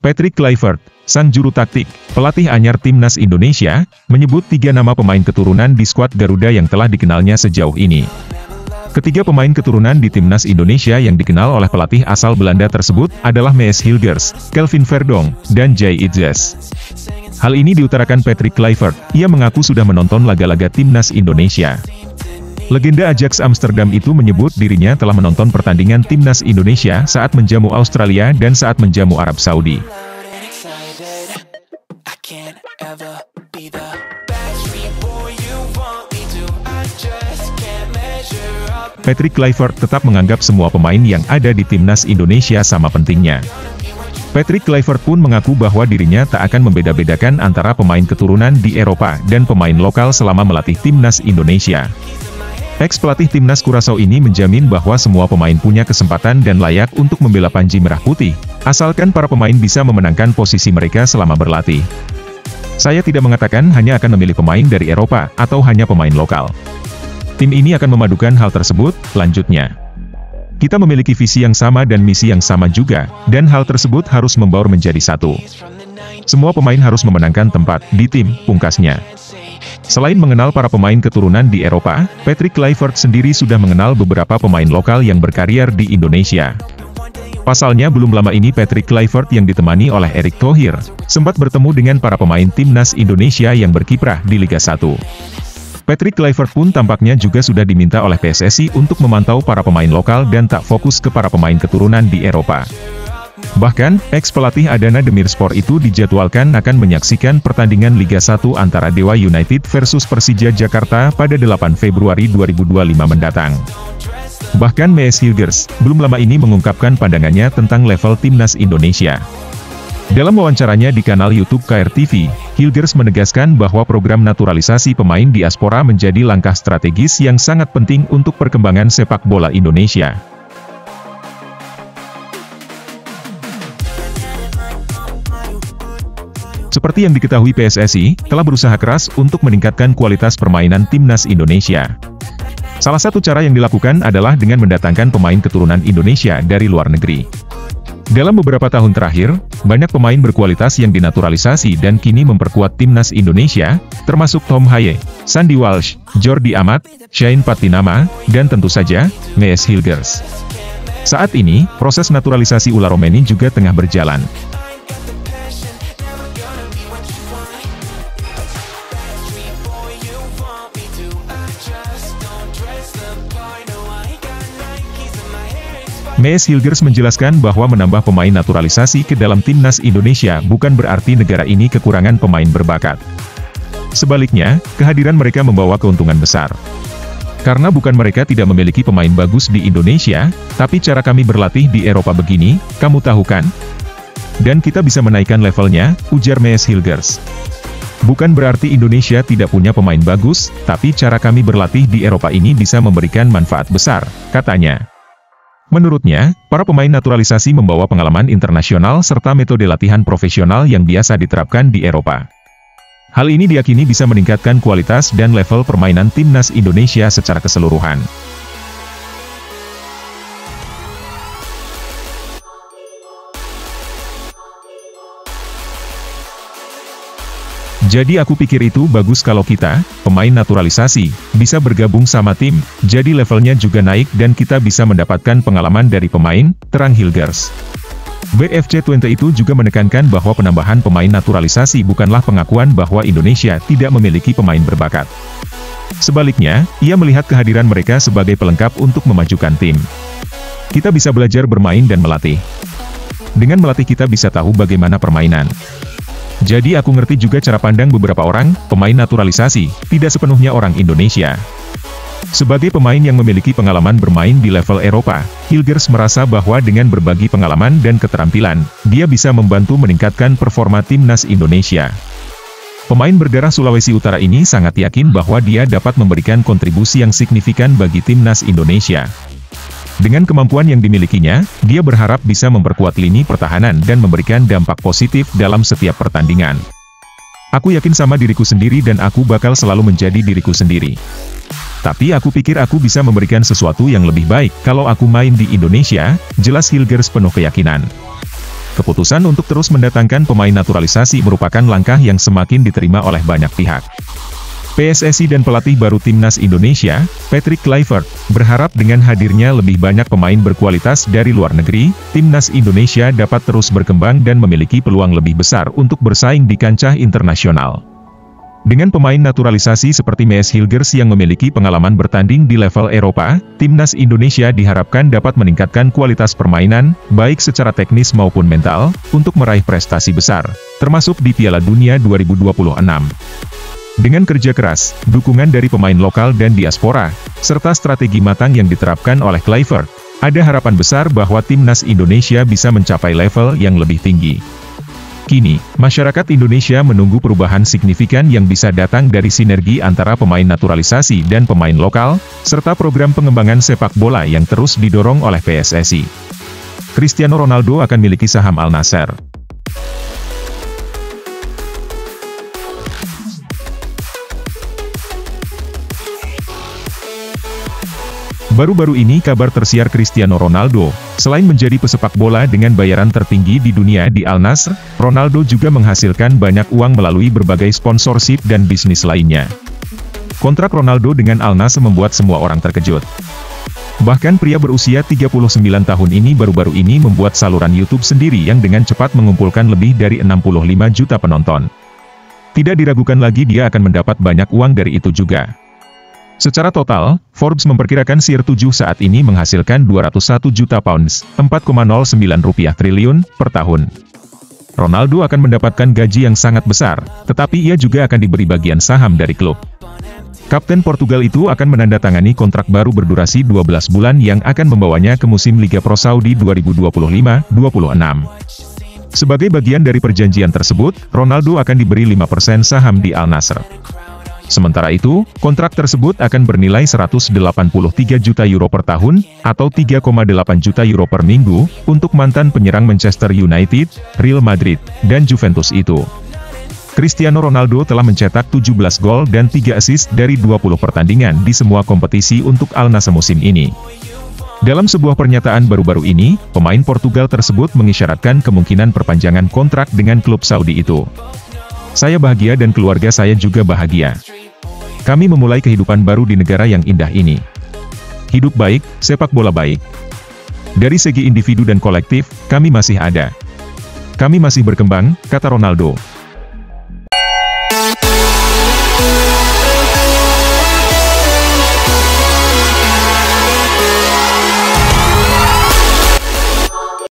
Patrick Kluivert, sang juru taktik, pelatih anyar Timnas Indonesia, menyebut 3 nama pemain keturunan di skuad Garuda yang telah dikenalnya sejauh ini. Ketiga pemain keturunan di Timnas Indonesia yang dikenal oleh pelatih asal Belanda tersebut adalah Mees Hilgers, Kelvin Verdonk, dan Jay Itzes. Hal ini diutarakan Patrick Kluivert, ia mengaku sudah menonton laga-laga Timnas Indonesia. Legenda Ajax Amsterdam itu menyebut dirinya telah menonton pertandingan Timnas Indonesia saat menjamu Australia dan saat menjamu Arab Saudi. Patrick Kluivert tetap menganggap semua pemain yang ada di Timnas Indonesia sama pentingnya. Patrick Kluivert pun mengaku bahwa dirinya tak akan membeda-bedakan antara pemain keturunan di Eropa dan pemain lokal selama melatih Timnas Indonesia. Ex-pelatih Timnas Curaçao ini menjamin bahwa semua pemain punya kesempatan dan layak untuk membela Panji Merah Putih, asalkan para pemain bisa memenangkan posisi mereka selama berlatih. Saya tidak mengatakan hanya akan memilih pemain dari Eropa, atau hanya pemain lokal. Tim ini akan memadukan hal tersebut, lanjutnya. Kita memiliki visi yang sama dan misi yang sama juga, dan hal tersebut harus membaur menjadi satu. Semua pemain harus memenangkan tempat di tim, pungkasnya. Selain mengenal para pemain keturunan di Eropa, Patrick Kluivert sendiri sudah mengenal beberapa pemain lokal yang berkarier di Indonesia. Pasalnya belum lama ini Patrick Kluivert yang ditemani oleh Erick Thohir, sempat bertemu dengan para pemain Timnas Indonesia yang berkiprah di Liga 1. Patrick Kluivert pun tampaknya juga sudah diminta oleh PSSI untuk memantau para pemain lokal dan tak fokus ke para pemain keturunan di Eropa. Bahkan, ex-pelatih Adana Demirspor itu dijadwalkan akan menyaksikan pertandingan Liga 1 antara Dewa United versus Persija Jakarta pada 8 Februari 2025 mendatang. Bahkan Mees Hilgers, belum lama ini mengungkapkan pandangannya tentang level Timnas Indonesia. Dalam wawancaranya di kanal YouTube KRTV, Hilgers menegaskan bahwa program naturalisasi pemain diaspora menjadi langkah strategis yang sangat penting untuk perkembangan sepak bola Indonesia. Seperti yang diketahui PSSI, telah berusaha keras untuk meningkatkan kualitas permainan Timnas Indonesia. Salah satu cara yang dilakukan adalah dengan mendatangkan pemain keturunan Indonesia dari luar negeri. Dalam beberapa tahun terakhir, banyak pemain berkualitas yang dinaturalisasi dan kini memperkuat Timnas Indonesia, termasuk Tom Haye, Sandy Walsh, Jordi Amat, Shain Patinama, dan tentu saja, Mees Hilgers. Saat ini, proses naturalisasi Ula Romeni juga tengah berjalan. Mees Hilgers menjelaskan bahwa menambah pemain naturalisasi ke dalam Timnas Indonesia bukan berarti negara ini kekurangan pemain berbakat. Sebaliknya, kehadiran mereka membawa keuntungan besar. Karena bukan mereka tidak memiliki pemain bagus di Indonesia, tapi cara kami berlatih di Eropa begini, kamu tahu kan? Dan kita bisa menaikkan levelnya, ujar Mees Hilgers. Bukan berarti Indonesia tidak punya pemain bagus, tapi cara kami berlatih di Eropa ini bisa memberikan manfaat besar, katanya. Menurutnya, para pemain naturalisasi membawa pengalaman internasional serta metode latihan profesional yang biasa diterapkan di Eropa. Hal ini diyakini bisa meningkatkan kualitas dan level permainan Timnas Indonesia secara keseluruhan. Jadi aku pikir itu bagus kalau kita, pemain naturalisasi, bisa bergabung sama tim, jadi levelnya juga naik dan kita bisa mendapatkan pengalaman dari pemain, terang Hilgers. BFC20 itu juga menekankan bahwa penambahan pemain naturalisasi bukanlah pengakuan bahwa Indonesia tidak memiliki pemain berbakat. Sebaliknya, ia melihat kehadiran mereka sebagai pelengkap untuk memajukan tim. Kita bisa belajar bermain dan melatih. Dengan melatih kita bisa tahu bagaimana permainan. Jadi aku ngerti juga cara pandang beberapa orang, pemain naturalisasi, tidak sepenuhnya orang Indonesia. Sebagai pemain yang memiliki pengalaman bermain di level Eropa, Hilgers merasa bahwa dengan berbagi pengalaman dan keterampilan, dia bisa membantu meningkatkan performa Timnas Indonesia. Pemain berdarah Sulawesi Utara ini sangat yakin bahwa dia dapat memberikan kontribusi yang signifikan bagi Timnas Indonesia. Dengan kemampuan yang dimilikinya, dia berharap bisa memperkuat lini pertahanan dan memberikan dampak positif dalam setiap pertandingan. Aku yakin sama diriku sendiri dan aku bakal selalu menjadi diriku sendiri. Tapi aku pikir aku bisa memberikan sesuatu yang lebih baik kalau aku main di Indonesia, jelas Hilgers penuh keyakinan. Keputusan untuk terus mendatangkan pemain naturalisasi merupakan langkah yang semakin diterima oleh banyak pihak. PSSI dan pelatih baru Timnas Indonesia, Patrick Kluivert, berharap dengan hadirnya lebih banyak pemain berkualitas dari luar negeri, Timnas Indonesia dapat terus berkembang dan memiliki peluang lebih besar untuk bersaing di kancah internasional. Dengan pemain naturalisasi seperti Mees Hilgers yang memiliki pengalaman bertanding di level Eropa, Timnas Indonesia diharapkan dapat meningkatkan kualitas permainan, baik secara teknis maupun mental, untuk meraih prestasi besar, termasuk di Piala Dunia 2026. Dengan kerja keras, dukungan dari pemain lokal dan diaspora, serta strategi matang yang diterapkan oleh Kluivert, ada harapan besar bahwa Timnas Indonesia bisa mencapai level yang lebih tinggi. Kini, masyarakat Indonesia menunggu perubahan signifikan yang bisa datang dari sinergi antara pemain naturalisasi dan pemain lokal, serta program pengembangan sepak bola yang terus didorong oleh PSSI. Cristiano Ronaldo akan miliki saham Al Nassr. Baru-baru ini kabar tersiar Cristiano Ronaldo, selain menjadi pesepak bola dengan bayaran tertinggi di dunia di Al Nassr, Ronaldo juga menghasilkan banyak uang melalui berbagai sponsorship dan bisnis lainnya. Kontrak Ronaldo dengan Al Nassr membuat semua orang terkejut. Bahkan pria berusia 39 tahun ini baru-baru ini membuat saluran YouTube sendiri yang dengan cepat mengumpulkan lebih dari 65 juta penonton. Tidak diragukan lagi dia akan mendapat banyak uang dari itu juga. Secara total, Forbes memperkirakan CR7 saat ini menghasilkan 201 juta pounds, 4,09 rupiah triliun, per tahun. Ronaldo akan mendapatkan gaji yang sangat besar, tetapi ia juga akan diberi bagian saham dari klub. Kapten Portugal itu akan menandatangani kontrak baru berdurasi 12 bulan yang akan membawanya ke musim Liga Pro Saudi 2025-26. Sebagai bagian dari perjanjian tersebut, Ronaldo akan diberi 5% saham di Al Nassr. Sementara itu, kontrak tersebut akan bernilai 183 juta euro per tahun, atau 3,8 juta euro per minggu, untuk mantan penyerang Manchester United, Real Madrid, dan Juventus itu. Cristiano Ronaldo telah mencetak 17 gol dan 3 assist dari 20 pertandingan di semua kompetisi untuk Al Nassr musim ini. Dalam sebuah pernyataan baru-baru ini, pemain Portugal tersebut mengisyaratkan kemungkinan perpanjangan kontrak dengan klub Saudi itu. Saya bahagia dan keluarga saya juga bahagia. Kami memulai kehidupan baru di negara yang indah ini. Hidup baik, sepak bola baik. Dari segi individu dan kolektif, kami masih ada. Kami masih berkembang, kata Ronaldo.